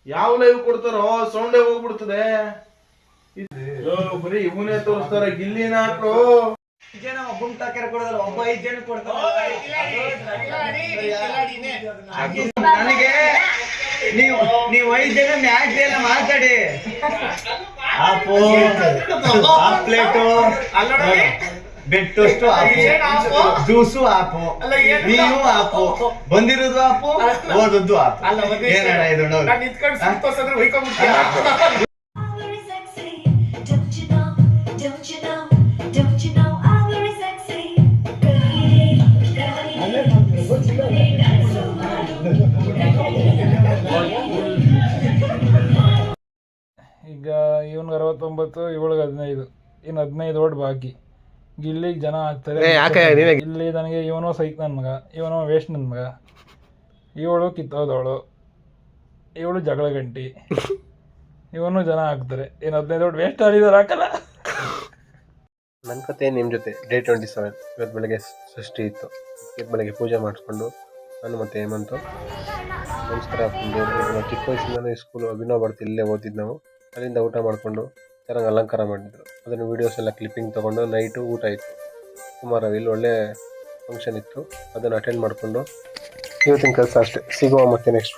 ಯಾವ ಲೈವ್ ಕೊಡ್ತಾರೋ ಸೌಂಡೇ ಹೋಗ್ಬಿಡ್ತದೆ. ಬರೀ ಇವನೇ ತೋರಿಸ್ತಾರ ಗಿಲ್ಲಿನ ಹಾಕು. ಜನ ಒಬ್ಬ ಟಾಕರ್ ಕೊಡೋದಲ್ಲ, ಒಬ್ಬ 5 ಜನ ಕೊಡ್ತಾರೆ. ನನಗೆ ನೀವು 5 ಜನ ಮ್ಯಾಚ್ ಎಲ್ಲ ಮಾತಾಡಿ. ಆಪು ಆ plate bed toast app, juice app, ನೀವು ಆಪು, ಬಂದಿರೋದು ಆಪು, ಓದದ್ದು ಆಪು. ಏನಣ್ಣ ಇದು ನೋಡಿ. ಈಗ ಇವನ್ಗೆ 69, ಇವಳಿಗೆ 15, ಇನ್ನು 15 ಓಟ್ ಬಾಕಿ. ಗಿಲ್ಲಿಗೆ ಜನ ಆಗ್ತಾರೆ. ಇಲ್ಲಿ ನನಗೆ ಇವನೋ ಸೈಕ್ ನನ್ನ ಮಗ, ಇವನೋ ವೇಸ್ಟ್ ನನ್ನ ಮಗ, ಇವಳು ಕಿತ್ತೋದವಳು, ಇವಳು ಜಗಳ ಗಂಟಿ, ಇವನು ಜನ ಆಗ್ತಾರೆ. ಇನ್ನು 15 ಓಟ್ ವೇಸ್ಟ್ ಆಗಿದ್ದಾರೆ, ಹಾಕಲ್ಲ. ನನ್ನ ಕತೆ ನಿಮ್ಮ ಜೊತೆ ಡೇ 27. ಇವತ್ತು ಬೆಳಗ್ಗೆ ಷಷ್ಠಿ ಇತ್ತು. ಇವತ್ತು ಬೆಳಗ್ಗೆ ಪೂಜೆ ಮಾಡಿಸ್ಕೊಂಡು ನಾನು ಮತ್ತು ಹೇಮಂತು ನಮಸ್ಕಾರ ಹಾಕ್ಕೊಂಡು ಚಿಕ್ಕ ವಯಸ್ಸಿಂದಲೂ ಈ ಸ್ಕೂಲು ಅಭಿನವ್ ಬರ್ತಿ ಇಲ್ಲೇ ಓದಿದ್ದು ನಾವು. ಅಲ್ಲಿಂದ ಊಟ ಮಾಡಿಕೊಂಡು ಚೆನ್ನಾಗಿ ಅಲಂಕಾರ ಮಾಡಿದ್ರು. ಅದನ್ನು ವೀಡಿಯೋಸ್ ಎಲ್ಲ ಕ್ಲಿಪ್ಪಿಂಗ್ ತೊಗೊಂಡು ನೈಟು ಊಟ ಇತ್ತು. ಕುಮಾರವಿ ಇಲ್ಲಿ ಒಳ್ಳೆ ಫಂಕ್ಷನ್ ಇತ್ತು, ಅದನ್ನು ಅಟೆಂಡ್ ಮಾಡಿಕೊಂಡು ಇವತ್ತಿನ ಕೆಲಸ ಅಷ್ಟೇ. ಸಿಗುವ ಮತ್ತೆ ನೆಕ್ಸ್ಟ್